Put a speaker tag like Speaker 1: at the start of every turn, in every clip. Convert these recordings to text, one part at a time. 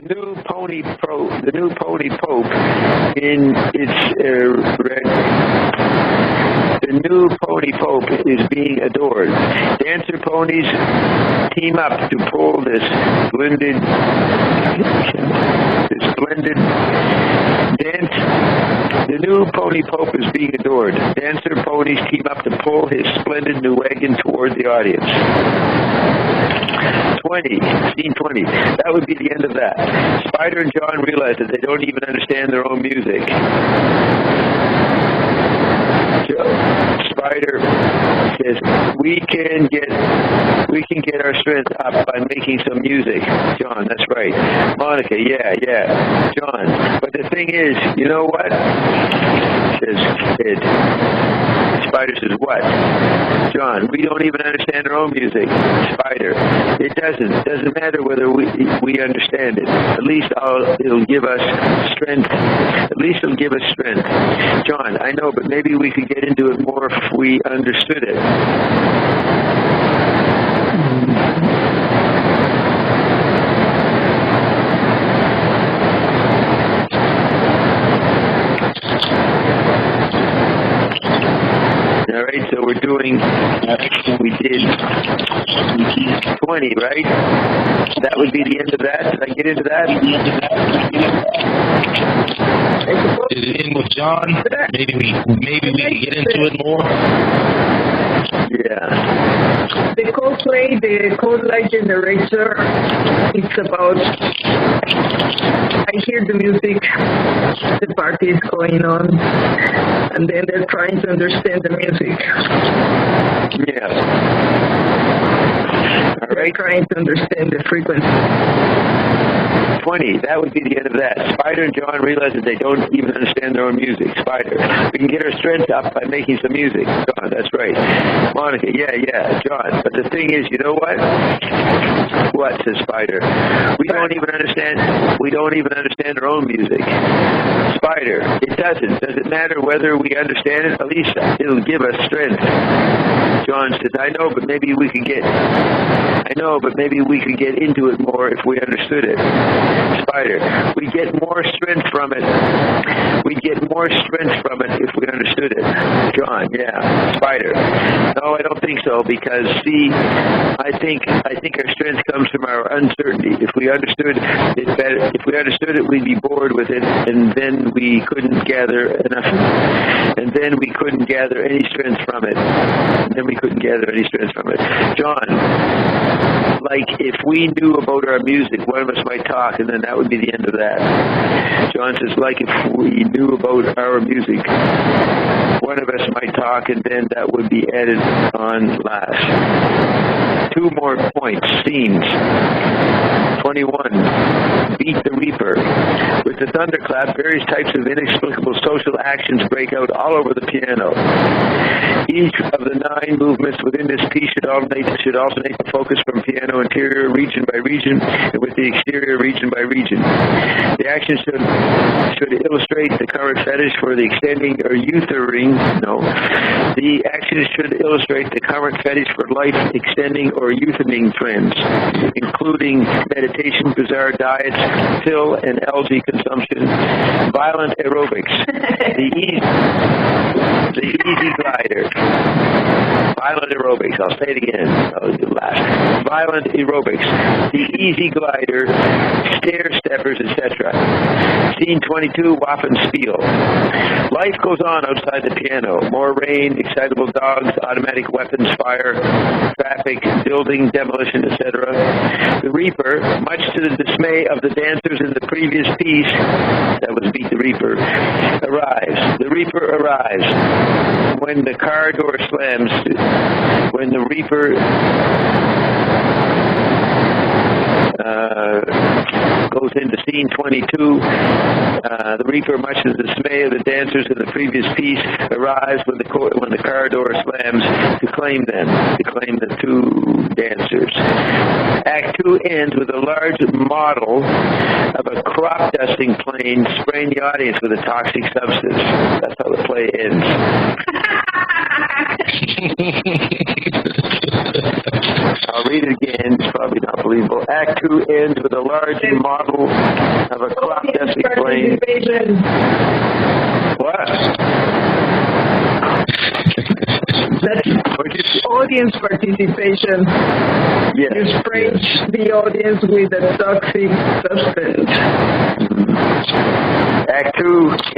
Speaker 1: the new pony pope in its the new pony pope is being adored. Dancer ponies team up to pull this splendid dance. The new pony pope is being adored. Dancer ponies team up to pull his splendid new wagon toward the audience. 20. That would be the end of that. Spider and John realize that they don't even understand their own music. Spider says, we can get our strength up by making some music. John, that's right. Monica, yeah. John, but the thing is, you know what? Says Ed. Spider says, what? John, we don't even understand our own music. Spider, it doesn't matter whether we understand it. At least it'll give us strength. John, I know, but maybe we could get into it more if we understood it. All right, so we did 20, right? That would be the end of that. Did I get into that?
Speaker 2: Did it end with John? Maybe we can get into it more.
Speaker 1: Yeah.
Speaker 3: The Coldplay, the Cold Light Generator, it's about, I hear the music, the party is going on, and then they're trying to understand the music.
Speaker 1: Yeah. All right.
Speaker 3: They're trying to understand the frequency.
Speaker 1: 20. That would be the end of that. Spider and John realize that they don't even understand their own music. Spider, we can get our strength up by making some music. John, that's right. Monica, yeah. John, but the thing is, you know what? What, says Spider? We don't even understand our own music. Spider, it doesn't. Does it matter whether we understand it? At least it'll give us strength. John says, I know, but maybe we could get into it more if we understood it. Spider, we get more strength from it. If we understood it. John, yeah. Spider, no, I don't think so, because see, I think our strength comes from our uncertainty. If we understood it better, we'd be bored with it, and then we couldn't gather any strength from it. John, like if we knew about our music, one of us might talk, and then that would be the end of that. John says, like if we knew about our music, one of us might talk, and then that would be added on last. 2 more points. Scenes. 21. Beat the Reaper. With the thunderclap, various types of inexplicable social actions break out all over the piano. Each of the 9 movements within this piece should alternate the focus from piano interior region by region and with the exterior region by region. The action should illustrate the current fetish for the extending or euthering. No. The action should illustrate the current fetish for life extending or youthening trends, including meditation, bizarre diets, pill and algae consumption, violent aerobics, the easy glider. Violent aerobics. I'll say it again. I'll do last. Violent aerobics. The easy glider, stair steppers, etc. Scene 22, Waffenspiel. Life goes on outside the piano. More rain, excitable dogs, automatic weapons fire, traffic, building demolition, etc. The Reaper, much to the dismay of the dancers in the previous piece, that was Beat the Reaper, arrives. The Reaper arrives. When the car door slams, when the Reaper goes into scene 22, the Reaper, much to the dismay of the dancers in the previous piece, arrives when the car door slams to claim the 2 dancers. Act 2 ends with a large model of a crop dusting plane spraying the audience with a toxic substance. That's how the play ends. I'll read it again. It's probably not believable. Act 2 ends with a large model of a crop dusting plane. What?
Speaker 3: That's audience participation.
Speaker 1: Yes.
Speaker 3: You spray the audience with a toxic substance.
Speaker 1: Act 2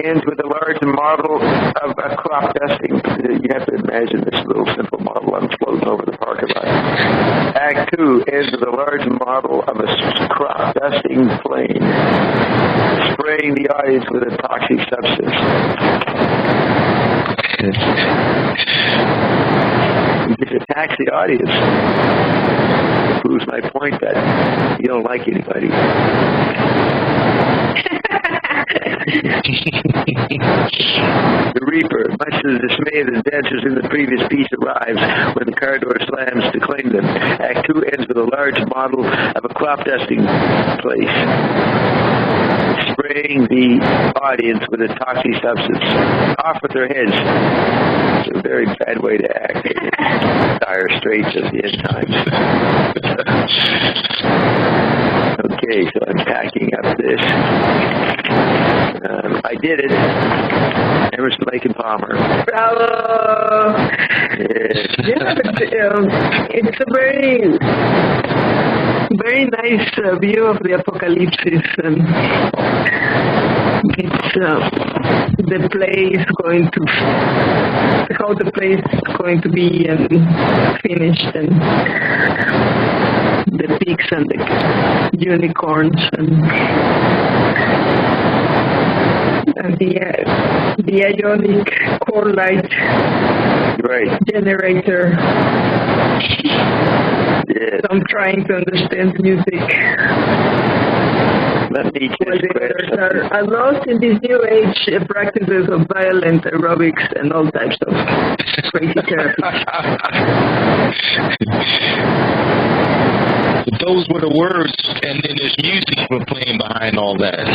Speaker 1: ends with a large model of a crop dusting. You have to imagine this little simple model I'm floating over the parking lot. Act 2 ends with a large model of a crop dusting plane, spraying the audience with a toxic substance. He just attacks the audience. Proves my point that you don't like anybody. The Reaper, much to the dismay of the dancers in the previous piece, arrives when the car door slams to claim them. Act 2 ends with a large model of a crop dusting place, spraying the audience with a toxic substance. Off with their heads. It's a very bad way to act. Dire straits of the end times. Okay, so I'm packing up this. I did it. Emerson, Lake and Palmer.
Speaker 3: Bravo! It's a very, very nice view of the apocalypse, and it's the play is going to, how the play is going to be and finished, and the pigs and the unicorns and the ionic core light generator.
Speaker 1: Yes.
Speaker 3: So I'm trying to understand music.
Speaker 1: Let me
Speaker 3: While the others are lost in these new age practices of violent aerobics and all types of crazy therapy.
Speaker 2: Those were the words, and then there's music we're playing behind all that.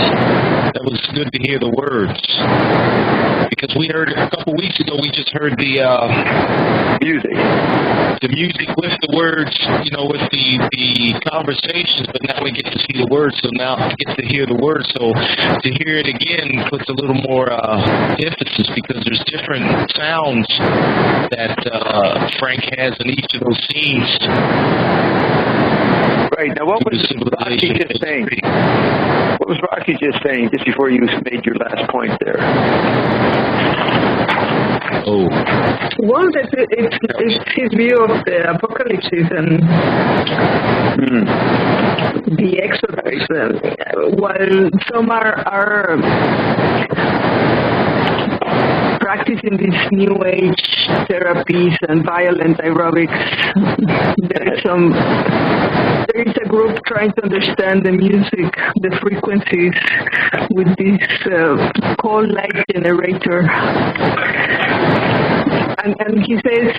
Speaker 2: That was good to hear the words. Because we heard a couple weeks ago, we just heard the
Speaker 1: music.
Speaker 2: The music with the words, you know, with the conversations, but now we get to see the words, so now we get to hear the words. So to hear it again puts a little more emphasis, because there's different sounds that Frank has in each of those scenes.
Speaker 1: Right. Now, what was Rocky just saying? What was Rocky just saying just before you made your last point there?
Speaker 2: Oh.
Speaker 3: Well, it's his view of the apocalypse and the Exodus. While some are practicing these new age therapies and violent aerobics, there is a group trying to understand the music, the frequencies with this cold light generator. And he says,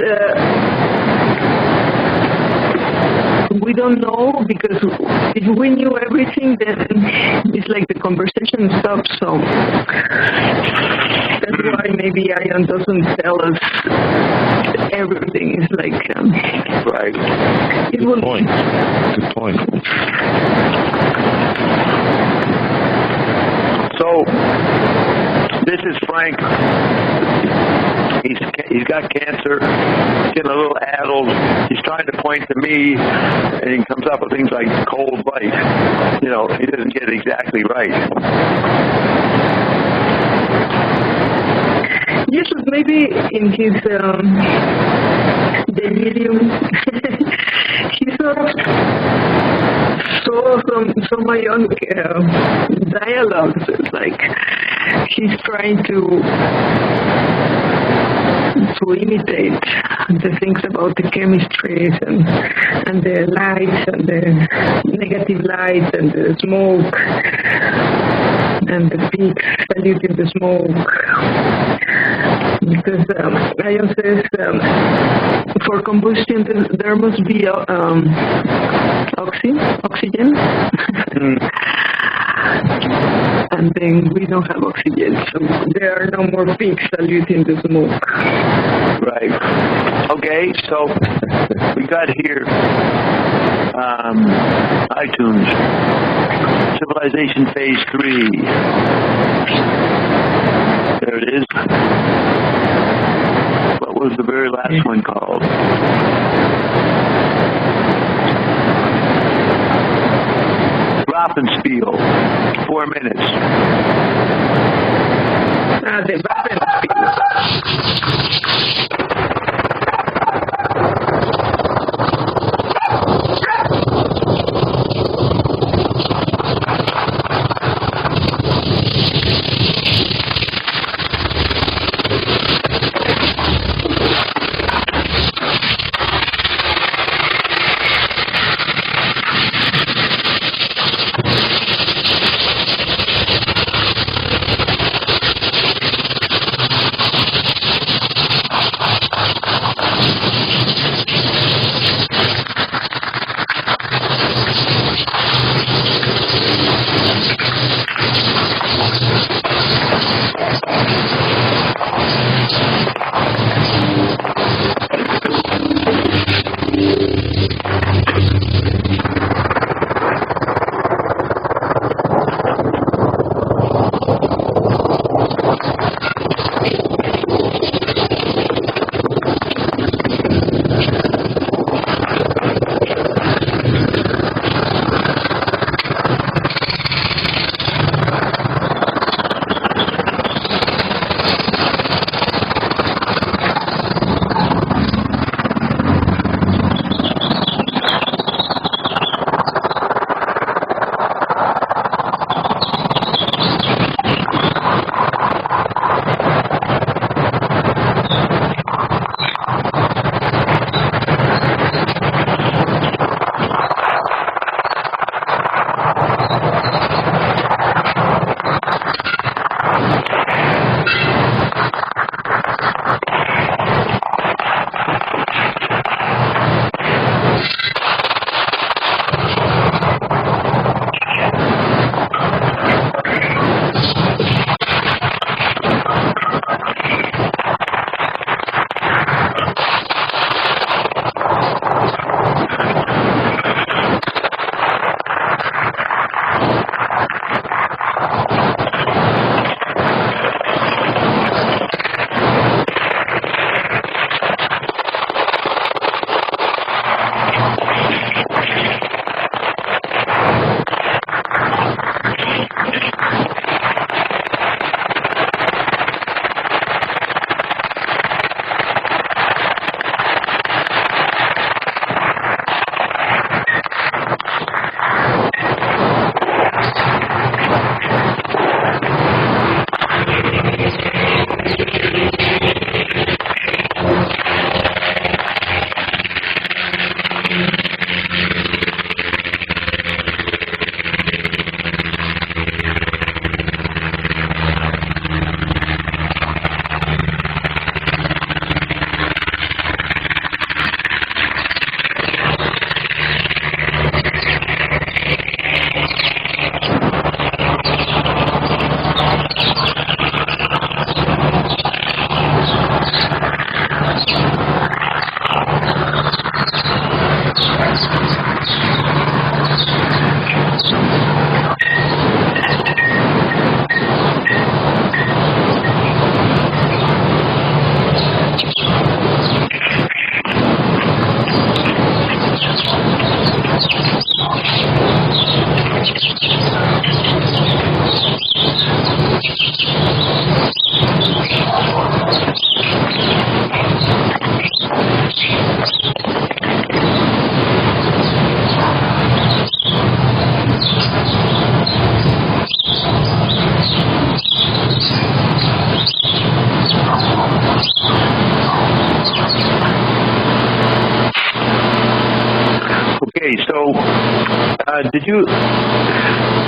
Speaker 3: we don't know, because if we knew everything, then it's like the conversation stops. So that's why maybe Ion doesn't tell us everything. It's like
Speaker 1: right.
Speaker 2: Good point. Good point.
Speaker 1: So this is Frank. He's got cancer. He's getting a little addled. He's trying to point to me, and he comes up with things like cold light. You know, he doesn't get it exactly right.
Speaker 3: Yes, maybe in his delirium, he sort of saw some ionic dialogues. It's like he's trying to imitate the things about the chemistries and the lights and the negative light and the smoke and the pigs saluting the smoke. Because Ion says for combustion there must be oxygen. And then we don't have oxygen, so there are no more pigs saluting the smoke.
Speaker 1: Right. Okay, so we got here iTunes, Civilization Phase 3. There it is. What was the very last one called? Waffenspiel. 4 minutes.
Speaker 3: The Waffenspiel.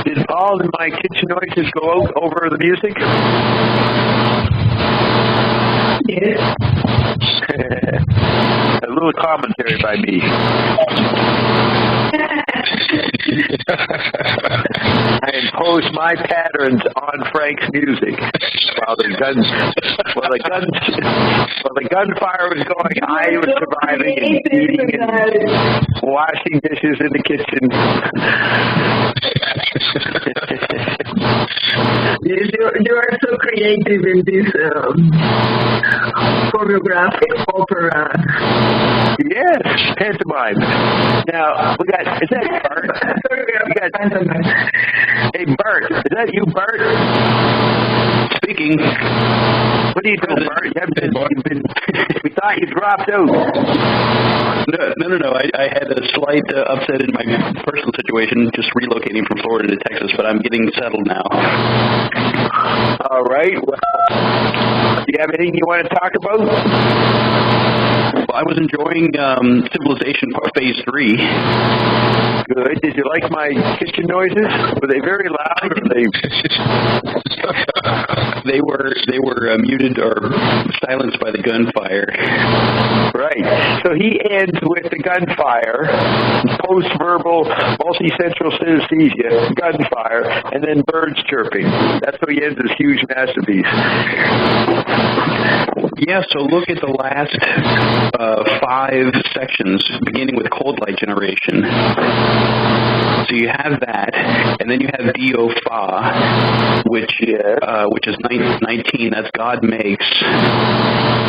Speaker 1: Did all of my kitchen noises go out over the music?
Speaker 3: Yes.
Speaker 1: A little commentary by me. I impose my patterns on Frank's music while the gunfire was going. I was surviving and eating and washing dishes in the kitchen.
Speaker 3: You are so creative in this choreographic opera.
Speaker 1: Yes, pantomime. Now, is that Bert?
Speaker 3: Pantomime.
Speaker 1: Hey, Bert, is that you, Bert?
Speaker 2: Speaking.
Speaker 1: What are you doing, Bert? We thought you dropped out.
Speaker 4: No. I had a slight upset in my personal situation, just relocating from Florida to Texas, but I'm getting settled now.
Speaker 1: All right. Well, do you have anything you want to talk about?
Speaker 4: Well, I was enjoying Civilization Phase 3.
Speaker 1: Good. Did you like my kitchen noises? Were they very loud? Or
Speaker 4: They were muted or silenced by the gunfire.
Speaker 1: Right. So he ends with the gunfire, post-verbal, multi-central synesthesia, gunfire, and then birds chirping. That's how he ends this huge masterpiece.
Speaker 4: Yeah, so look at the last 5 sections, beginning with cold light generation. So you have that, and then you have Dio Fa, which is 19. That's God makes.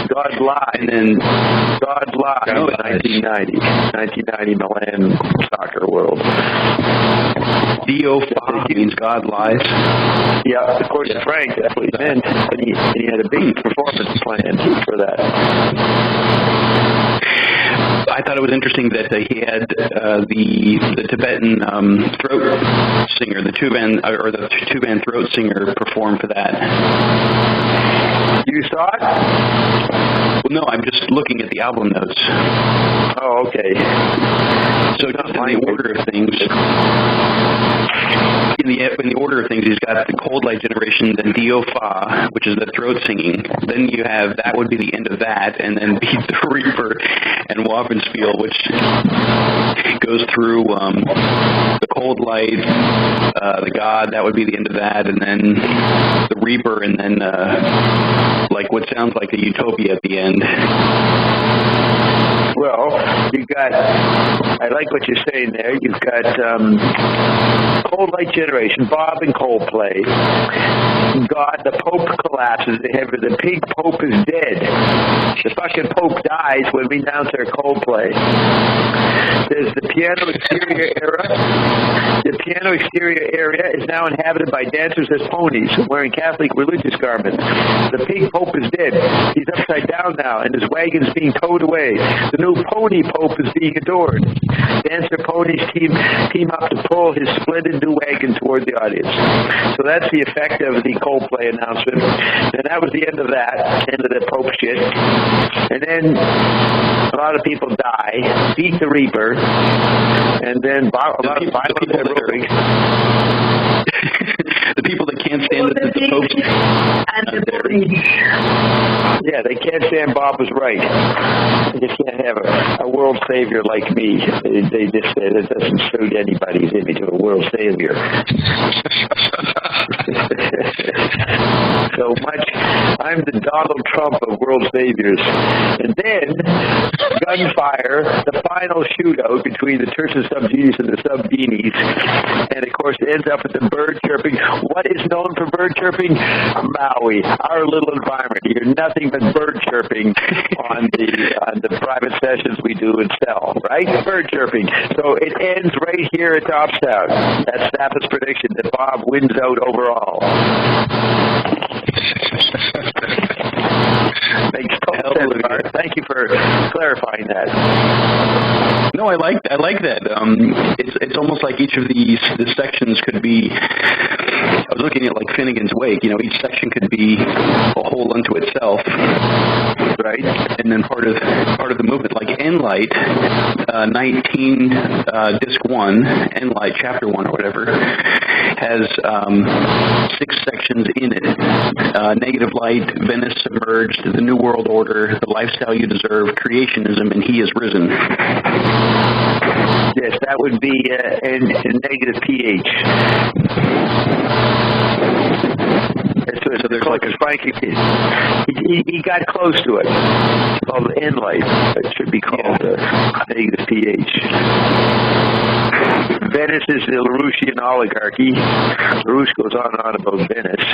Speaker 1: God lies.
Speaker 4: And then
Speaker 1: God lies.
Speaker 4: No,
Speaker 1: 1990 Milan soccer world.
Speaker 4: Dio Fa means God lies.
Speaker 1: Yeah, of course, Frank, that's what he meant. And he had a big performance plan for that.
Speaker 4: I thought it was interesting that he had the Tibetan throat singer, the two-band throat singer perform for that.
Speaker 1: You saw it?
Speaker 4: Well, no, I'm just looking at the album notes.
Speaker 1: Oh, okay.
Speaker 4: So just in the order of things, in the order of things, he's got the cold light generation, then Dio Fa, which is the throat singing. Then you have, that would be the end of that, and then Beat the Reaper and Waffenspiel, which goes through the cold light, the God, that would be the end of that, and then the Reaper, and then like what sounds like a utopia at the end.
Speaker 1: Well, you've got, I like what you're saying there, you've got cold light generation, Bob and Coldplay. God, the Pope collapses, the pig Pope is dead. The fucking Pope dies when we announce our Coldplay. There's the piano exterior era. The piano exterior area is now inhabited by dancers as ponies, wearing Catholic religious garments. The pig Pope is dead. He's upside down now, and his wagon's being towed away. The new pony Pope is being adored. Dancer ponies team up to pull his splendid new wagon toward the audience. So that's the effect of the Coldplay announcement. And that was the end of that, end of the Pope shit. And then a lot of people die, Beat the Reaper, and then a lot of violent aerobics.
Speaker 4: The people that can't stand the Pope's
Speaker 3: and the police.
Speaker 1: Yeah, they can't stand Bob was right. They just can't have a world savior like me. They just say that doesn't suit anybody's image of a world savior. So much, I'm the Donald Trump of world saviors. And then, gunfire, the final shootout between the Tertius Subgenius and the Subbeanies. And of course, it ends up with the bird chirping. What is known for bird chirping? Maui, our little environment. You hear nothing but bird chirping on the private sessions we do and sell, right? Bird chirping. So it ends right here at Topstown. That's Stafford's prediction that Bob wins out overall. Makes total sense, Mark. Thank you for clarifying that.
Speaker 4: No, I like that. It's almost like each of the sections could be. I was looking at like Finnegan's Wake. You know, each section could be a whole unto itself, right? And then part of the movement, like Enlight, 19 disc 1, Enlight chapter 1 or whatever, has 6 sections in it. Negative Light, Venice Submerged, The New World Order, The Lifestyle You Deserve, Creationism, and He Is Risen.
Speaker 1: Yes, that would be a negative pH. So there's like a Frank. He got close to it. It's called N-light. It should be called negative pH. Venice is the Larouchian oligarchy. Larouche goes on and on about Venice.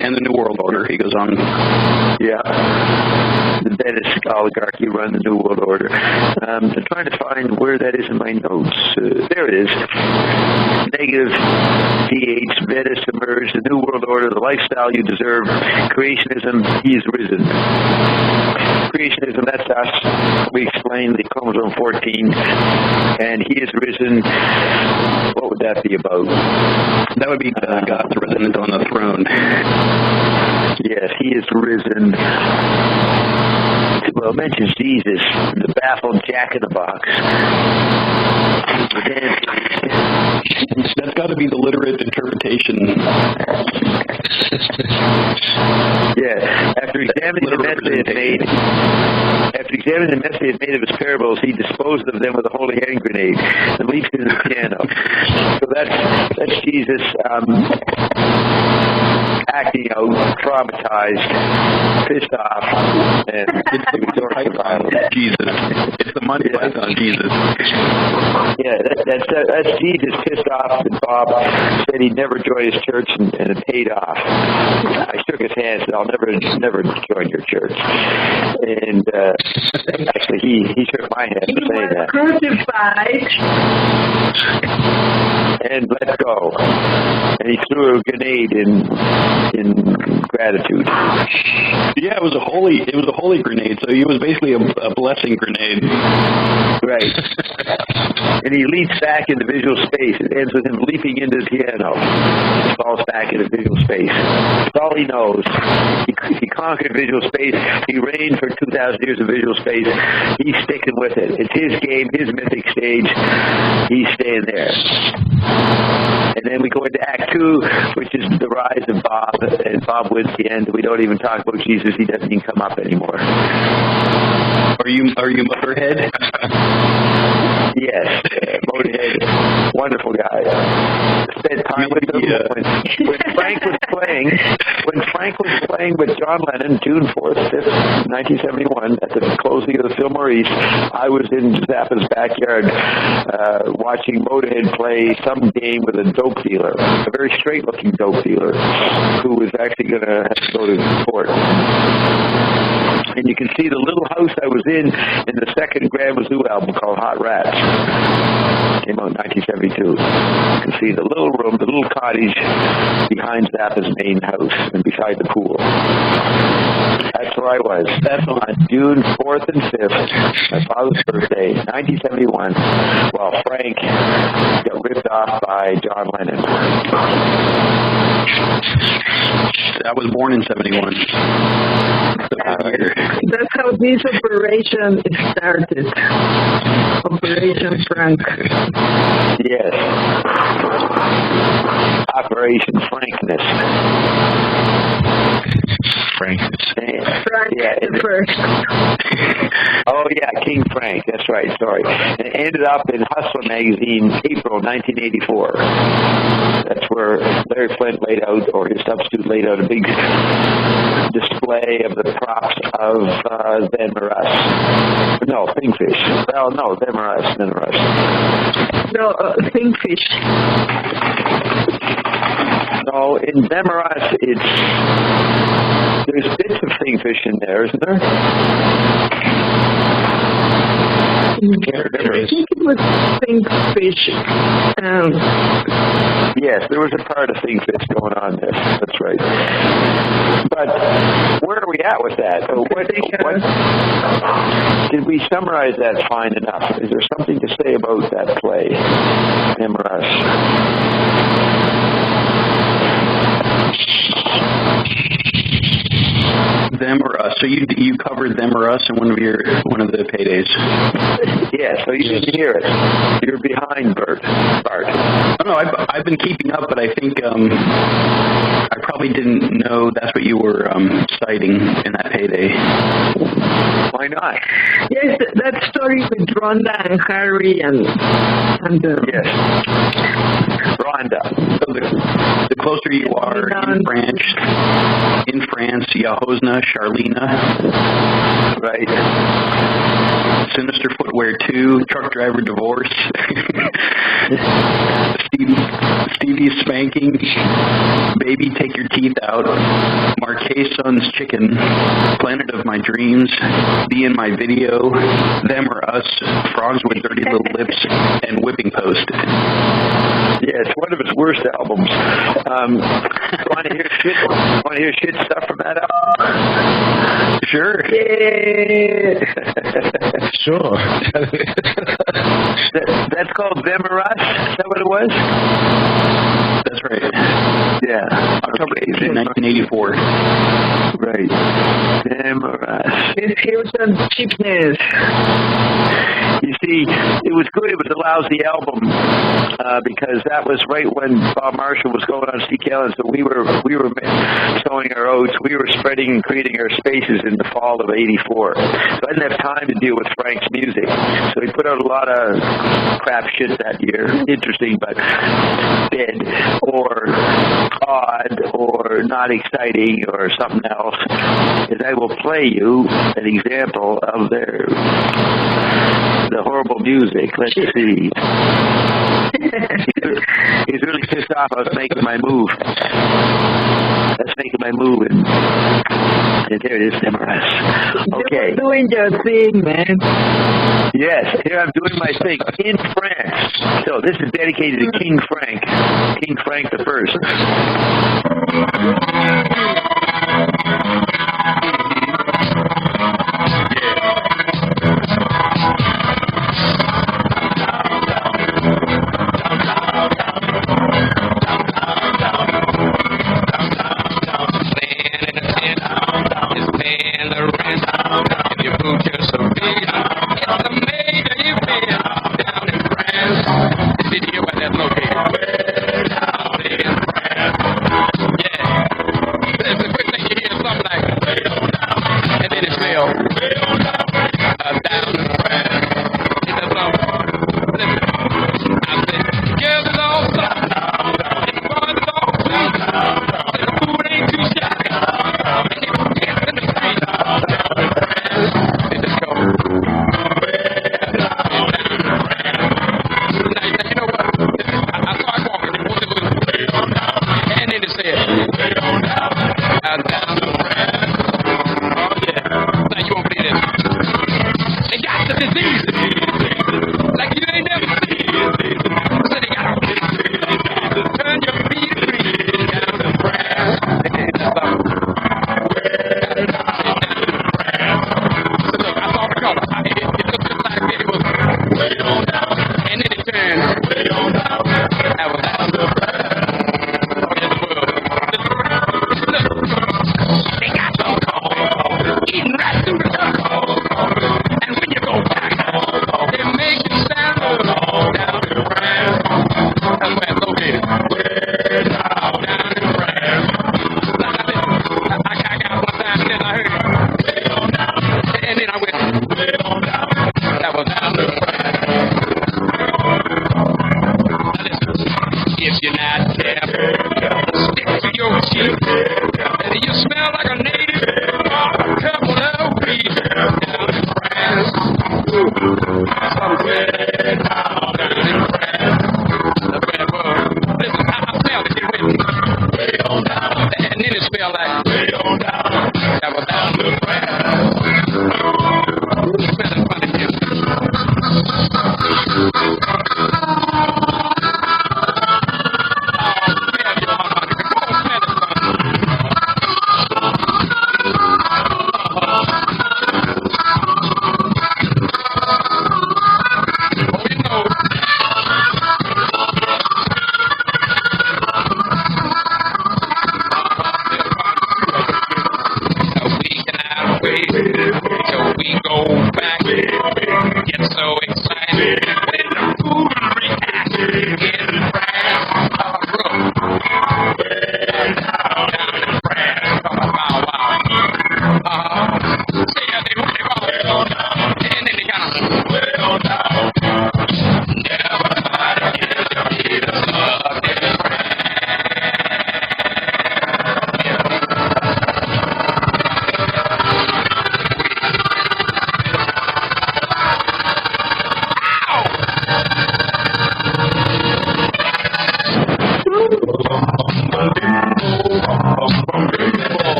Speaker 4: And the New World Order, he goes on.
Speaker 1: Yeah. The Venice oligarchy run the New World Order. I'm trying to find where that is in my notes. There it is. Negative pH, Venice emerged, the New World Order, the lifestyle you deserve, creationism, he is risen. Creationism, that's us. We explained the chromosome 14, and he is risen. What would that be about?
Speaker 4: That would be God's resident on the throne.
Speaker 1: Yes, he is risen. Well, it mentions Jesus, the baffled Jack-in-the-Box.
Speaker 4: That's got to be the literate interpretation.
Speaker 1: Yeah, after examining the mess they had made of his parables, he disposed of them with a holy hand grenade and leaps into the piano. So that's Jesus acting out, traumatized, pissed off, and
Speaker 4: it's the python Jesus. It's the Monty Python Jesus.
Speaker 1: Yeah, that's Jesus pissed off that Bob said he'd never join his church, and it paid off. I shook his hand and said, I'll never join your church. And actually, he shook my hand for saying that.
Speaker 3: Crucified.
Speaker 1: And let go. And he threw a grenade in gratitude.
Speaker 4: Yeah, it was a holy grenade. So it was basically a blessing grenade.
Speaker 1: Right. And he leaps back into visual space. It ends with him leaping into the piano. He falls back into visual space. That's all he knows. He conquered visual space. He reigned for 2,000 years of visual space. He's sticking with it. It's his game, his mythic stage. He's staying there. And then we go into Act 2, which is the rise of Bob, and Bob wins the end. We don't even talk about Jesus. He doesn't even come up anymore.
Speaker 4: Are you Motorhead?
Speaker 1: Yes, Motorhead, wonderful guy. Spent time with him when Frank was playing. When Frank was playing with John Lennon, June 4th, 5th, 1971, at the closing of the Fillmore East, I was in Zappa's backyard watching Motorhead play some game with a dope dealer, a very straight-looking dope dealer, who was actually going to have to go to court. And you can see the little house I was in the second Grand Wazoo album called Hot Rats. Came out in 1972. You can see the little room, the little cottage behind Zappa's main house and beside the pool. That's where I was. That's on June 4th and 5th, my father's birthday, 1971, while Frank got ripped off by John Lennon.
Speaker 4: I was born in 71.
Speaker 3: That's how this operation started. Operation Frank.
Speaker 1: Yes. Operation Frankness.
Speaker 2: Frankness.
Speaker 3: Frank the first.
Speaker 1: Oh, yeah, King Frank. That's right. Sorry. And it ended up in Hustler magazine, April 1984. That's where Larry Flint laid out, or his substitute laid out, a big display of the props of Them or Us. No, Thingfish. Well, no, Them or Us, Them or Us.
Speaker 3: No, Thingfish.
Speaker 1: No, in Them or Us, there's bits of Thingfish in there, isn't there?
Speaker 3: I think it was Thingfish.
Speaker 1: Yes, there was a part of Thingfish going on there. That's right. But where are we at with that? Did we summarize that fine enough? Is there something to say about that play, Them or Us?
Speaker 4: Them or Us. So you covered Them or Us in one of the paydays.
Speaker 1: Yeah, so you didn't hear it. You're behind Bart.
Speaker 4: Oh, no, I've been keeping up, but I think I probably didn't know that's what you were citing in that payday.
Speaker 1: Why not?
Speaker 3: Yes, that story with Rhonda and Harry and
Speaker 1: yes, Rhonda.
Speaker 4: So the closer you are in France, Yahozna, Charlena,
Speaker 1: right?
Speaker 4: Sinister Footwear 2, Truck Driver Divorce, Stevie's Spanking, Baby Take Your Teeth Out, Marquez Son's Chicken, Planet of My Dreams, Be in My Video, Them or Us, Frogs with Dirty Little Lips, and Whipping Post.
Speaker 1: Yeah, it's one of his worst albums. Want to hear shit stuff from that album?
Speaker 4: Sure.
Speaker 3: Yeah.
Speaker 2: Sure.
Speaker 1: That's called Them or Us? Is that what it was?
Speaker 4: That's right.
Speaker 1: Yeah.
Speaker 4: October 8th, 1984.
Speaker 1: Right. Them or Us.
Speaker 3: It's Hilton cheapness.
Speaker 1: You see, it was good. It was a lousy album because that was right when Bob Marshall was going on CKLN. So we were sowing our oats. We were spreading and creating our spaces in the fall of '84. So I didn't have time to deal with Frank's music. So he put out a lot of crap shit that year. Interesting, but dead or odd or not exciting or something else. And I will play you an example of the horrible music. Let's see. He's really pissed off I was making my move. That's making my move, and there it is, MRS. Okay.
Speaker 3: You're doing your thing, man.
Speaker 1: Yes, here I'm doing my thing in France. So this is dedicated to King Frank the First.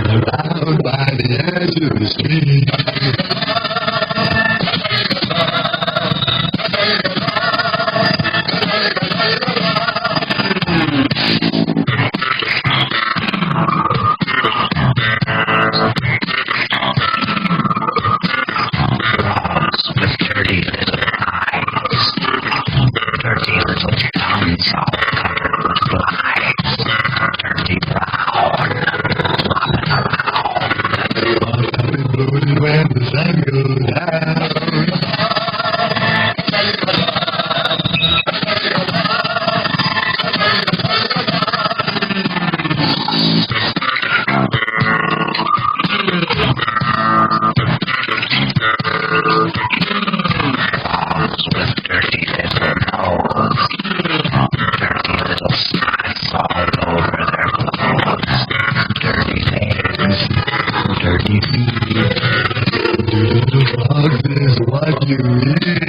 Speaker 2: Around by the edge of the street. When the sun goes down. Is what you eat.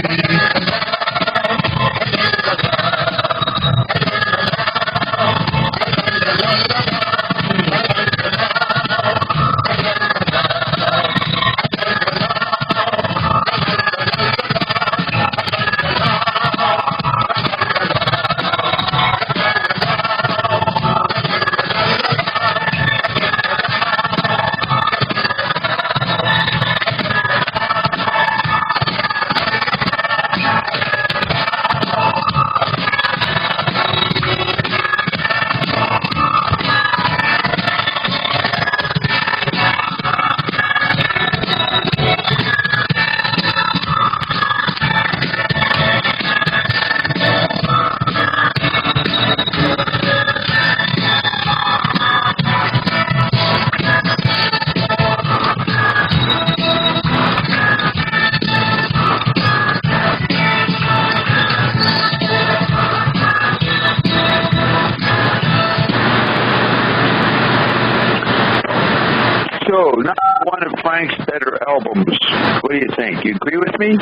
Speaker 1: So, not one of Frank's better albums. What do you think? You agree with me?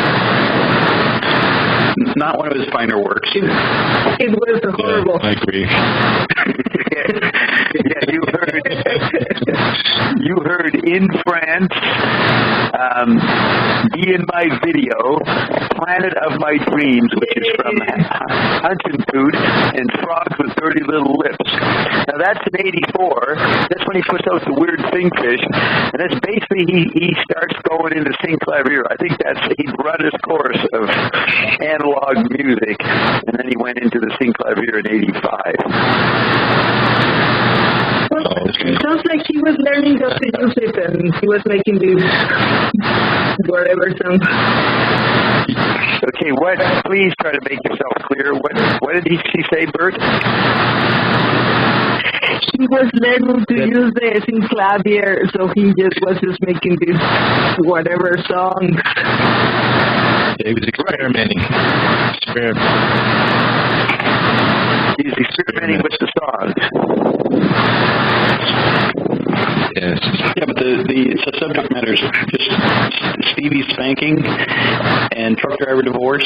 Speaker 4: Not one of his finer works.
Speaker 3: It was horrible.
Speaker 2: I agree.
Speaker 1: Yeah, you heard In France, Be in My Video, Planet of My Dreams, which is from Hunting Food, and Frogs with Dirty Little Lips. Now that's in '84. That's when he puts out the Weird Thingfish, and that's basically he starts going into synclavier. I think he'd run his course of analog music, and then he went into the synclavier in '85.
Speaker 3: It sounds like he was learning how to use it, and he was making these whatever sound.
Speaker 1: Okay, please try to make yourself clear. What did she say, Bert?
Speaker 3: He was learning to use the synclavier, so he was just making these whatever songs.
Speaker 2: Yeah, he was experimenting.
Speaker 1: He's experimenting with the songs.
Speaker 2: Yes.
Speaker 4: Yeah, but the subject matter is just Stevie spanking and truck driver divorce.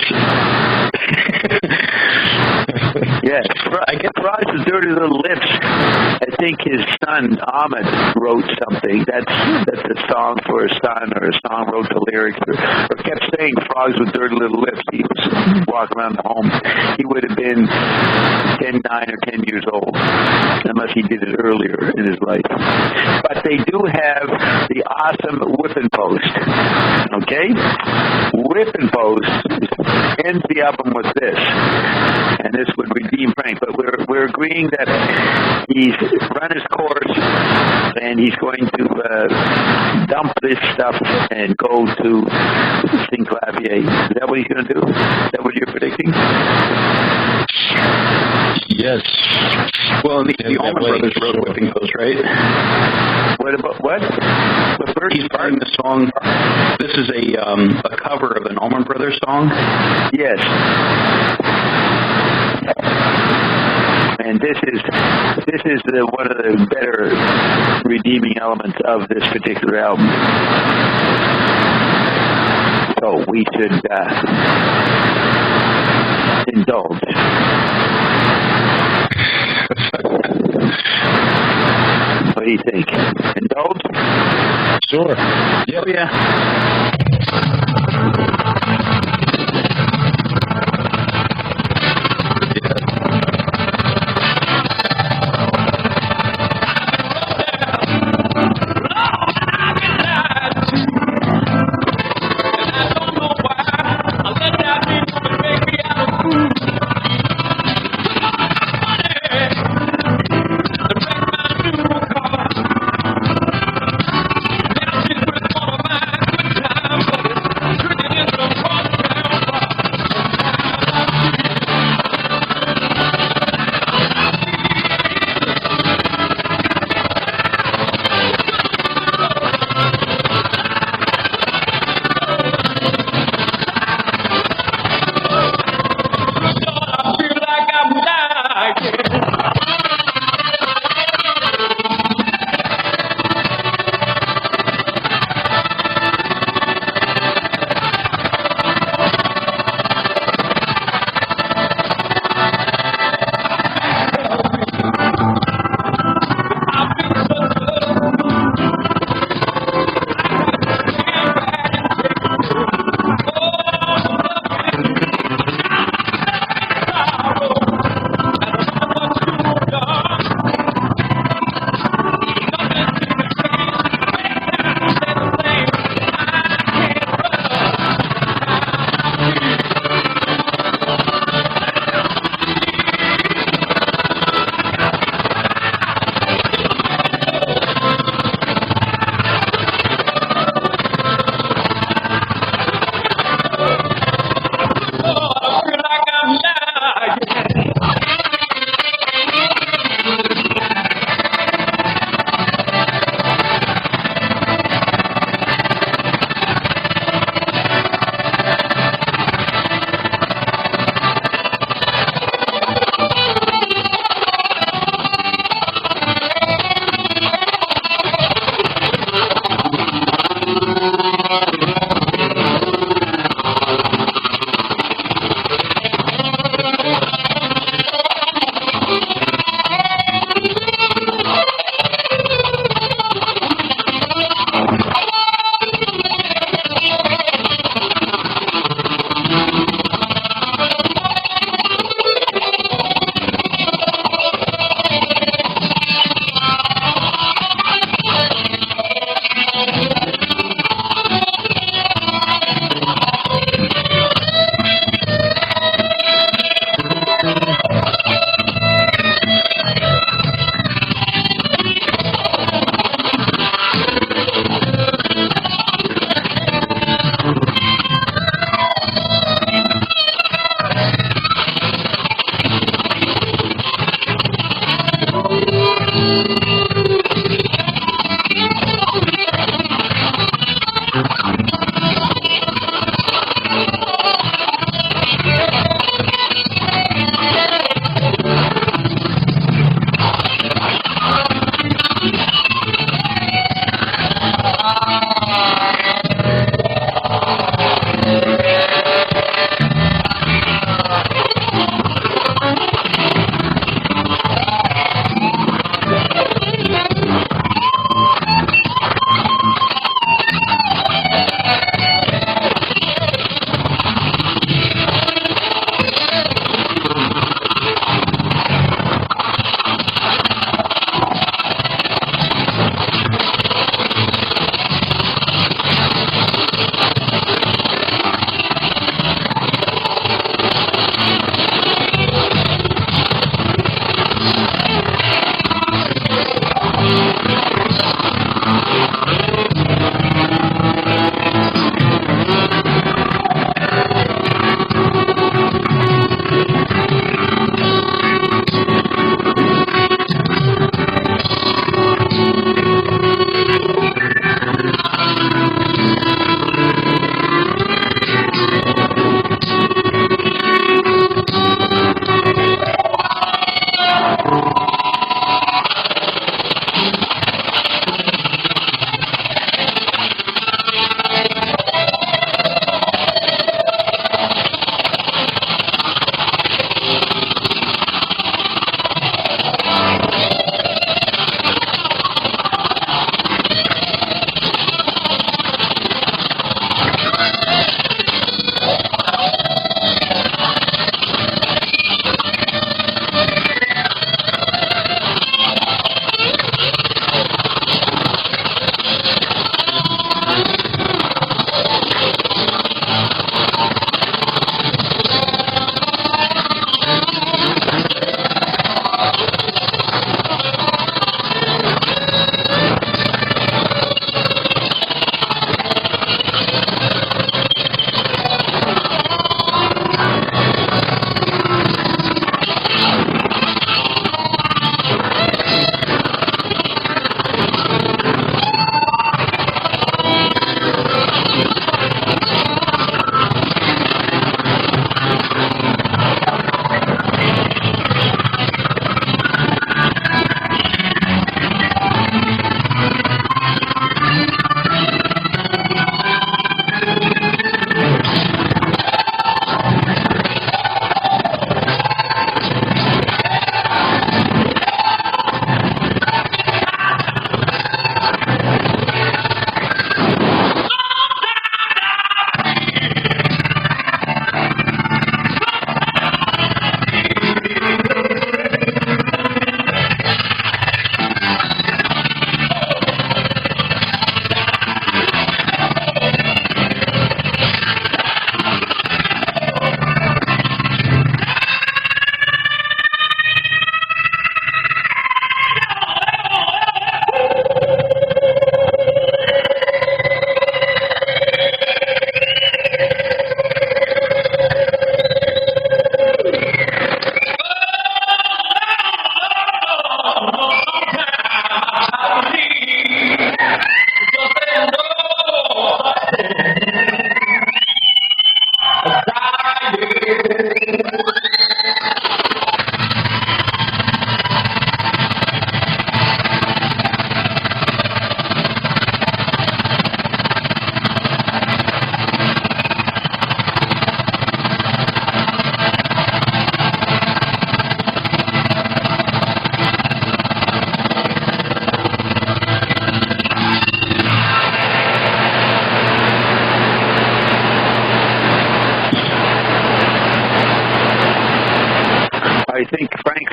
Speaker 1: Yes, I guess Frogs with Dirty Little Lips. I think his son Ahmed wrote something. That's a song for his son, or his son wrote the lyrics, or kept saying Frogs with Dirty Little Lips. He was walking around the home. He would have been 9 or 10 years old, unless he did it earlier in his life. But they do have the awesome Whippin' Post. Okay? Whippin' Post ends the album with this. And this would redeem Frank. But we're agreeing that he's run his course and he's going to dump this stuff and go to synclavier. Is that what he's going to do? Is that what you're predicting?
Speaker 2: Yes.
Speaker 4: Well, the Allman Brothers wrote a Whipping Post, right?
Speaker 1: What about what?
Speaker 4: He's part of the song. This is a cover of an Allman Brothers song.
Speaker 1: Yes. And this is one of the better redeeming elements of this particular album. So we should indulge. What do do you think? Indulge?
Speaker 2: Sure.
Speaker 4: Oh, yeah.
Speaker 5: Good time, but it's turning into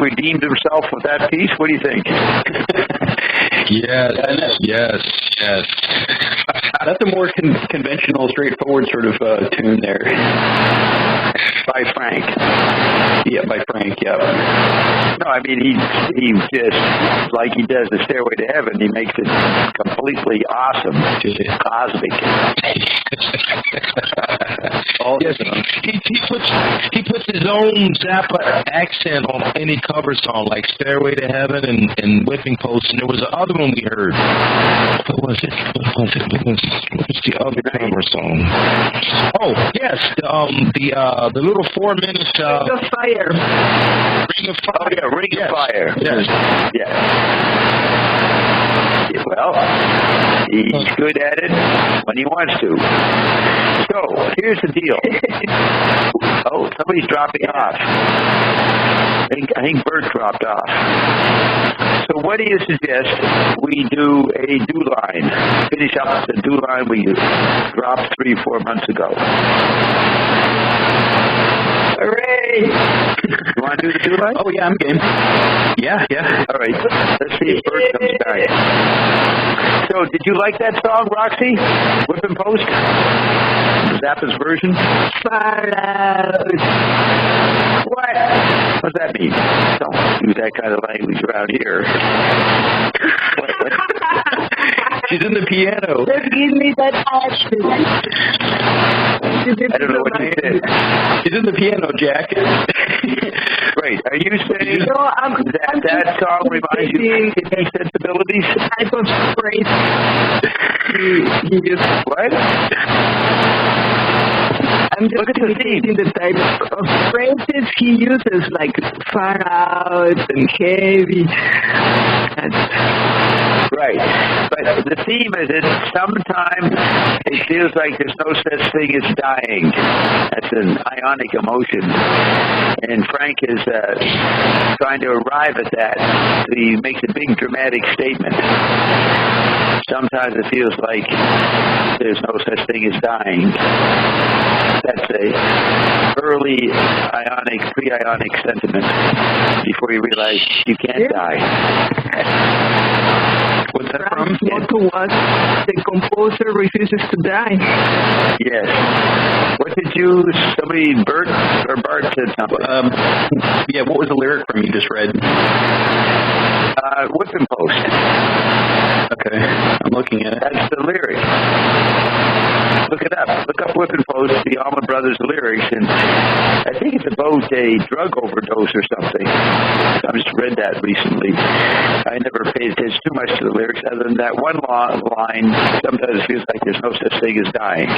Speaker 1: redeemed himself with that piece? What do you think?
Speaker 2: Yes.
Speaker 4: That's a more conventional, straightforward sort of tune there.
Speaker 1: By Frank.
Speaker 4: Yeah, by Frank, yeah.
Speaker 1: No, I mean, he just, like he does the Stairway to Heaven, he makes it completely awesome, cosmic.
Speaker 2: Yes, he puts his own Zappa accent on any cover song, like Stairway to Heaven and Whipping Post, and there was the other one we heard. What was it? What was the other cover song? Oh, yes, the little 4-minute
Speaker 3: Ring of Fire.
Speaker 2: Ring of Fire.
Speaker 1: Oh, yeah, Ring of Fire.
Speaker 2: Yes.
Speaker 1: Yeah. Well, he's good at it when he wants to. So, here's the deal. Oh, somebody's dropping off. I think Bert dropped off. So what do you suggest we do a do line? Finish up the do line we dropped 3-4 months ago.
Speaker 3: Hooray!
Speaker 1: You want to do the do line?
Speaker 4: Oh, yeah, I'm game. Yeah.
Speaker 1: All right. Let's see if Bert comes back. So, did you like that song, Roxy? Whipping Post? Zappa's version?
Speaker 3: Far out.
Speaker 1: What? What does that mean? Don't use that kind of language around here. What?
Speaker 4: She's in the piano.
Speaker 3: Just give me that action.
Speaker 1: I don't know what you said.
Speaker 4: She's in the piano, Jack.
Speaker 1: Right. Are you saying
Speaker 3: I'm
Speaker 1: that song reminds you of hippie sensibilities?
Speaker 3: Type of phrase he used.
Speaker 1: What?
Speaker 3: I'm just imitating the type of phrases he uses, like far out and heavy.
Speaker 1: Right. But the theme is that sometimes it feels like there's no such thing as dying. That's an ionic emotion. And Frank is trying to arrive at that. He makes a big dramatic statement. Sometimes it feels like there's no such thing as dying. That's a early ionic, pre-ionic sentiment before you realize you can't die.
Speaker 4: What's that from?
Speaker 3: Motto was, the composer refuses to die.
Speaker 1: Yes. What did somebody, Bert or Bart said something?
Speaker 4: Yeah, what was the lyric from you just read?
Speaker 1: Whipping Post.
Speaker 4: Okay, I'm looking at it.
Speaker 1: That's the lyric. Look it up. Look up Whipping Post, the Allman Brothers lyrics, and I think it's about a drug overdose or something. I just read that recently. I never paid attention too much to the lyrics other than that one line, sometimes it feels like there's no such thing as dying.